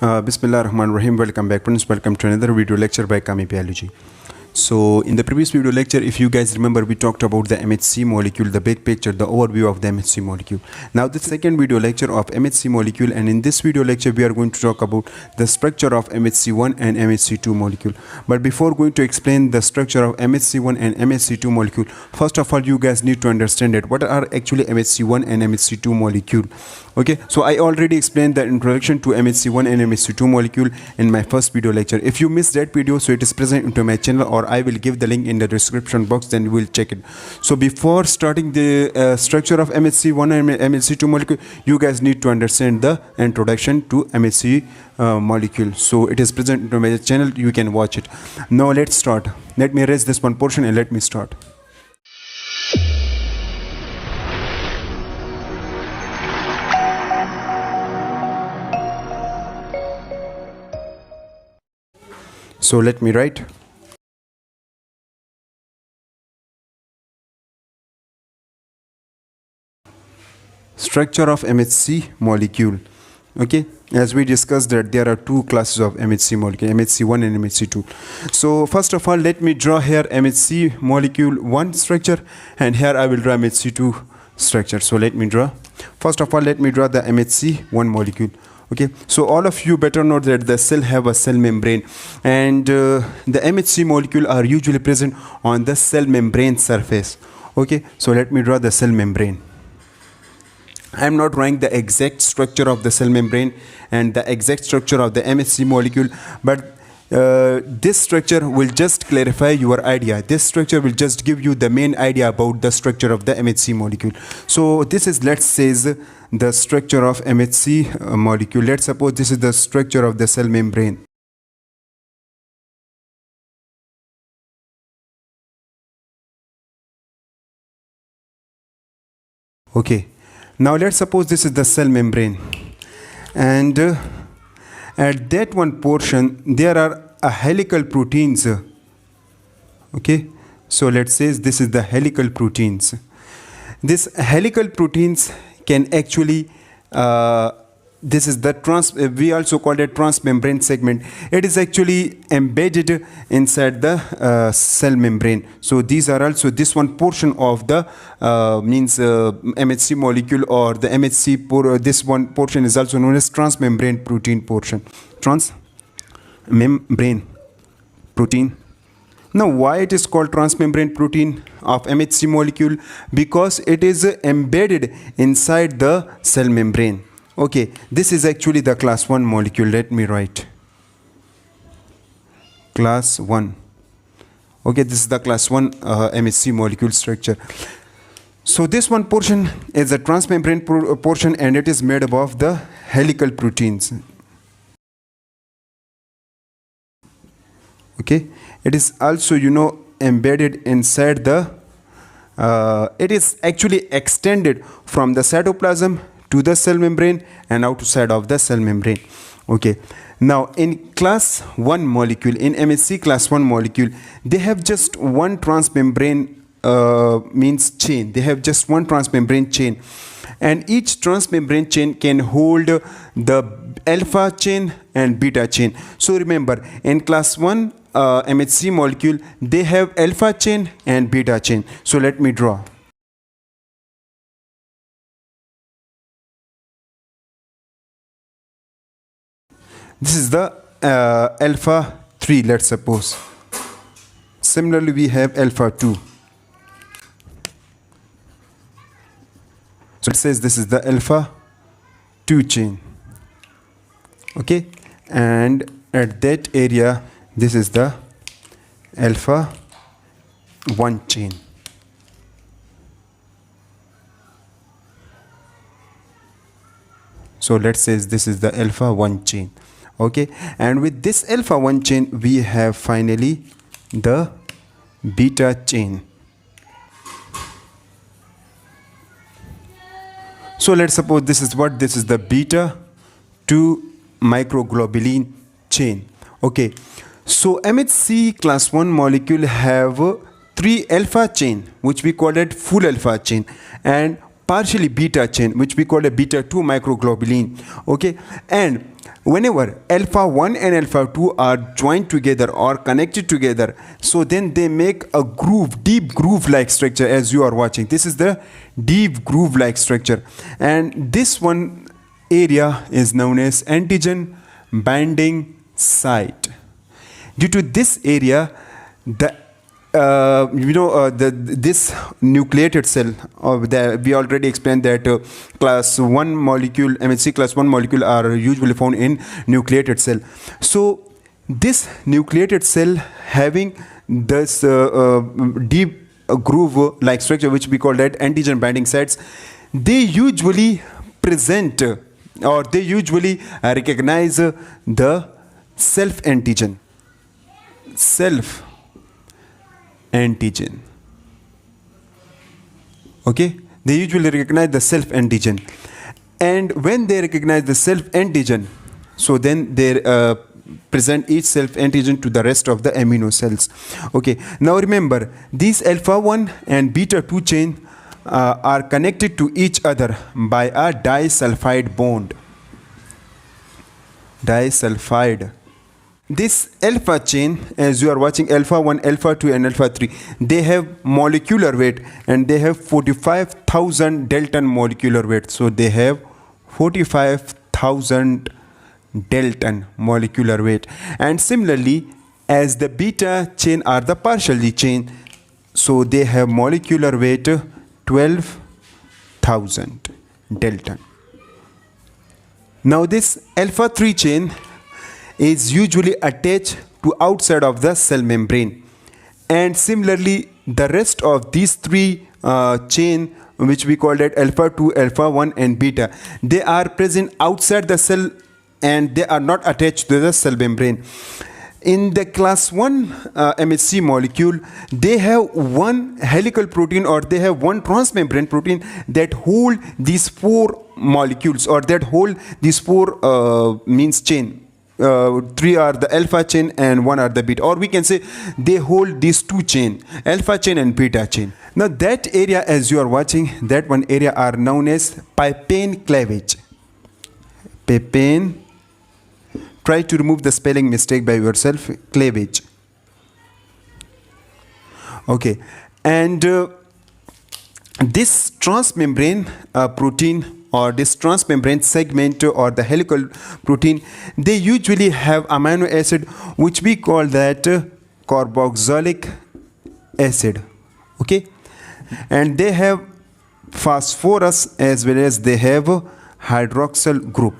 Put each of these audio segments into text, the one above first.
Bismillah ar-Rahman ar-Rahim. Welcome back friends, welcome to another video lecture by Kami Biology. So in the previous video lecture, if you guys remember, we talked about the MHC molecule, the big picture, the overview of the MHC molecule. Now the second video lecture of MHC molecule, and in this video lecture we are going to talk about the structure of MHC1 and MHC2 molecule. But before going to explain the structure of MHC1 and MHC2 molecule, first of all you guys need to understand that what are actually MHC1 and MHC2 molecule. Okay, so I already explained the introduction to MHC1 and MHC2 molecule in my first video lecture. If you missed that video, so it is present into my channel, or I will give the link in the description box, then you will check it. So before starting the structure of MHC1 and MHC2 molecule, you guys need to understand the introduction to MHC molecule. So it is present into my channel, you can watch it. Now let's start. Let me erase this one portion and let me start. So let me write. Structure of MHC molecule. Okay, as we discussed that there are two classes of MHC molecule, MHC1 and MHC2. So first of all, let me draw here MHC molecule 1 structure, and here I will draw MHC2 structure. So let me draw. First of all, let me draw the MHC1 molecule. Okay, so all of you better know that the cell have a cell membrane, and the MHC molecule are usually present on the cell membrane surface. Okay, so let me draw the cell membrane. I am not drawing the exact structure of the cell membrane and the exact structure of the MHC molecule, but this structure will just clarify your idea. This structure will just give you the main idea about the structure of the MHC molecule. So this is, let's say, the structure of MHC molecule. Let's suppose this is the structure of the cell membrane. Okay, now let's suppose this is the cell membrane, and at that one portion there are a helical proteins. Okay, so let's say this is the helical proteins. This helical proteins can actually this is the we also call it transmembrane segment. It is actually embedded inside the cell membrane. So these are also, this one portion of the MHC molecule, or the MHC this one portion is also known as transmembrane protein portion. Transmembrane protein. Now why it is called transmembrane protein of MHC molecule? Because it is embedded inside the cell membrane. Okay, this is actually the class 1 molecule. Let me write. Class 1. Okay, this is the class 1 MHC molecule structure. So this one portion is a transmembrane portion, and it is made up of the helical proteins. Okay, it is also, embedded inside the it is actually extended from the cytoplasm to the cell membrane and outside of the cell membrane. Okay, now in class 1 molecule, in MHC class 1 molecule, they have just one transmembrane chain. They have just one transmembrane chain, and each transmembrane chain can hold the alpha chain and beta chain. So remember, in class 1 MHC molecule, they have alpha chain and beta chain. So let me draw. This is the alpha 3, let's suppose. Similarly, we have alpha 2. So it says this is the alpha 2 chain. Okay, and at that area, this is the alpha 1 chain. So let's say this is the alpha 1 chain. Okay, and with this alpha 1 chain, we have finally the beta chain. So let's suppose this is what? This is the beta 2 microglobulin chain. Okay, so MHC class 1 molecule have 3 alpha chain, which we call it full alpha chain, and partially beta chain, which we call a beta 2 microglobulin. Okay, and whenever alpha 1 and alpha 2 are joined together or connected together, so then they make a groove, deep groove like structure, as you are watching. This is the deep groove like structure, and this one area is known as antigen binding site. Due to this area, this nucleated cell, we already explained that class 1 molecule, MHC class 1 molecule are usually found in nucleated cell. So this nucleated cell having this deep groove like structure, which we call that antigen binding sites, they usually present or they usually recognize the self antigen. Okay, they usually recognize the self antigen, and when they recognize the self antigen, so then they present each self antigen to the rest of the amino cells. Okay, now remember, these alpha 1 and beta 2 chain are connected to each other by a disulfide bond. This alpha chain, as you are watching, alpha 1, alpha 2 and alpha 3, they have molecular weight, and they have 45,000 Dalton molecular weight. So they have 45,000 Dalton molecular weight. And similarly, as the beta chain are the partially chain, so they have molecular weight 12,000 Dalton. Now this alpha 3 chain is usually attached to outside of the cell membrane, and similarly the rest of these three chain, which we call that alpha 2, alpha 1 and beta, they are present outside the cell and they are not attached to the cell membrane. In the class 1 MHC molecule, they have one helical protein, or they have one transmembrane protein that hold these four molecules, or that hold these four means chain. 3 are the alpha chain and 1 are the beta, or we can say they hold these two chain, alpha chain and beta chain. Now that area, as you are watching, that one area are known as papain cleavage. Papain, try to remove the spelling mistake by yourself, cleavage. Okay, and this transmembrane protein, or this transmembrane segment, or the helical protein, they usually have amino acid, which we call that carboxylic acid. Okay, and they have phosphorus as well as they have hydroxyl group.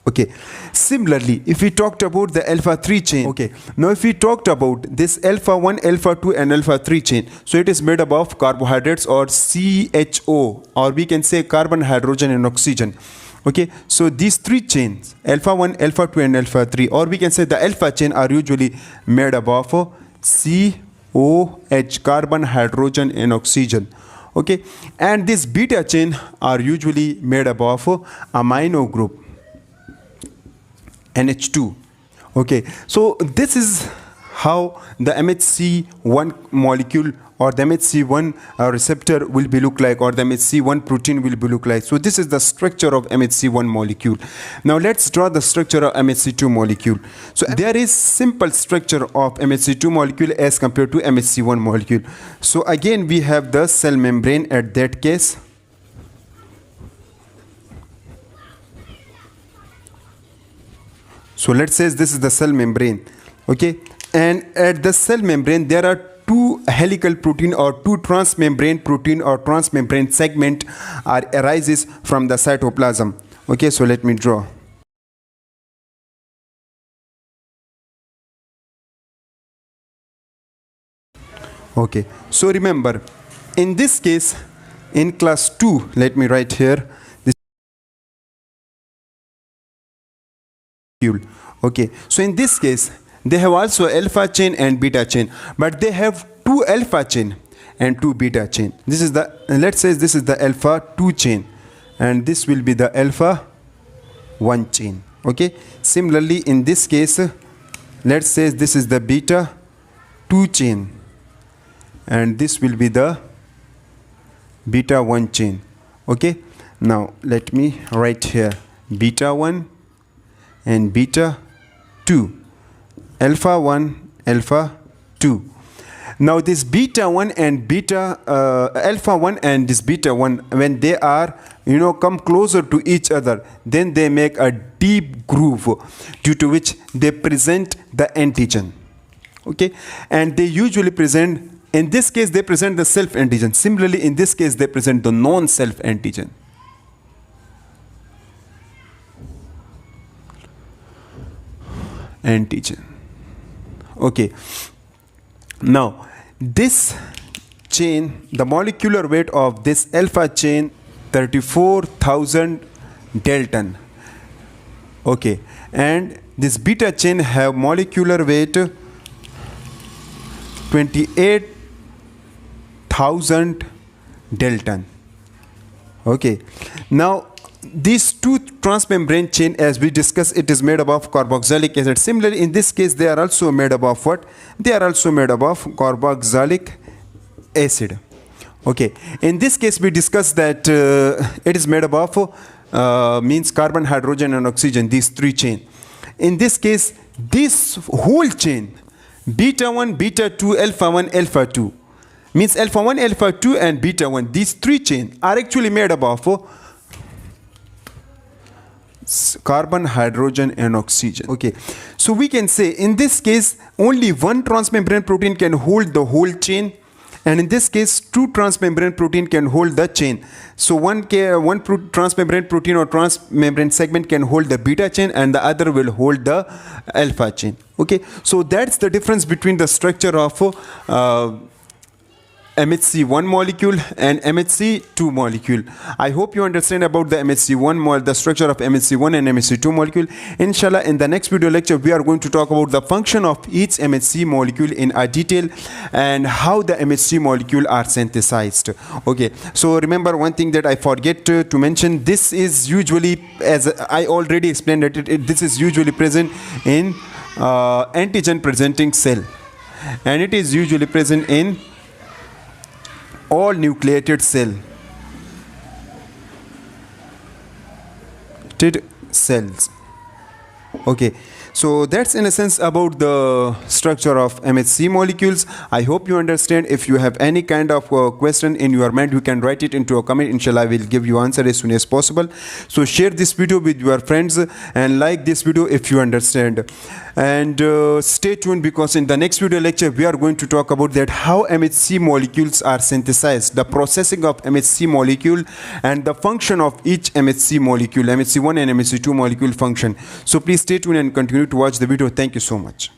Okay, similarly, if we talked about the alpha 3 chain, okay, now if we talked about this alpha 1, alpha 2 and alpha 3 chain, so it is made up of carbohydrates, or CHO, or we can say carbon, hydrogen and oxygen. Okay, so these three chains, alpha 1, alpha 2 and alpha 3, or we can say the alpha chain, are usually made up of COH, carbon, hydrogen and oxygen. Okay, and this beta chain are usually made up of amino group, NH2. Okay, so this is how the MHC1 molecule, or the MHC1 receptor will be look like, or the MHC1 protein will be look like. So this is the structure of MHC1 molecule. Now let's draw the structure of MHC2 molecule. So there is simple structure of MHC2 molecule as compared to MHC1 molecule. So again, we have the cell membrane at that case. So let's say this is the cell membrane. Okay, and at the cell membrane there are two helical protein, or two transmembrane protein, or transmembrane segment arises from the cytoplasm. Okay, so let me draw. Okay, so remember, in this case, in class 2, let me write here, okay, so in this case they have also alpha chain and beta chain, but they have two alpha chain and two beta chain. This is the, let's say this is the alpha 2 chain, and this will be the alpha 1 chain. Okay, similarly in this case, let's say this is the beta 2 chain, and this will be the beta 1 chain. Okay, now let me write here beta 1 and beta 2. Alpha 1, alpha 2. Now this beta 1 and beta alpha 1 and this beta 1, when they are come closer to each other, then they make a deep groove, due to which they present the antigen. Okay, and they usually present, in this case they present the self antigen. Similarly, in this case they present the non-self antigen. Okay, now this chain, the molecular weight of this alpha chain, 34,000 Dalton. Okay, and this beta chain have molecular weight 28,000 Dalton. Okay, now these two transmembrane chain, as we discussed, it is made up of carboxylic acid. Similarly, in this case they are also made up of what? They are also made up of carboxylic acid. Okay, in this case we discussed that it is made up of means carbon, hydrogen and oxygen, these three chain. In this case, this whole chain, beta 1, beta 2, alpha 1, alpha 2, means alpha 1, alpha 2 and beta 1, these three chain are actually made up of carbon, hydrogen and oxygen. Okay, so we can say in this case only one transmembrane protein can hold the whole chain, and in this case two transmembrane protein can hold the chain. So one transmembrane protein or transmembrane segment can hold the beta chain and the other will hold the alpha chain. Okay, so that's the difference between the structure of MHC1 molecule and MHC2 molecule. I hope you understand about the MHC1 the structure of MHC1 and MHC2 molecule. Inshallah, in the next video lecture, we are going to talk about the function of each MHC molecule in a detail and how the MHC molecule are synthesized. Okay, so remember one thing that I forget to mention. This is usually, as I already explained, that this is usually present in antigen presenting cell, and it is usually present in all nucleated cells. Okay, so that's in a sense about the structure of MHC molecules. I hope you understand. If you have any kind of question in your mind, you can write it into a comment. Inshallah, I will give you answer as soon as possible. So share this video with your friends and like this video if you understand. And stay tuned, because in the next video lecture we are going to talk about that how MHC molecules are synthesized, the processing of MHC molecule and the function of each MHC molecule, MHC1 and MHC2 molecule function. So please stay tuned and continue to watch the video. Thank you so much.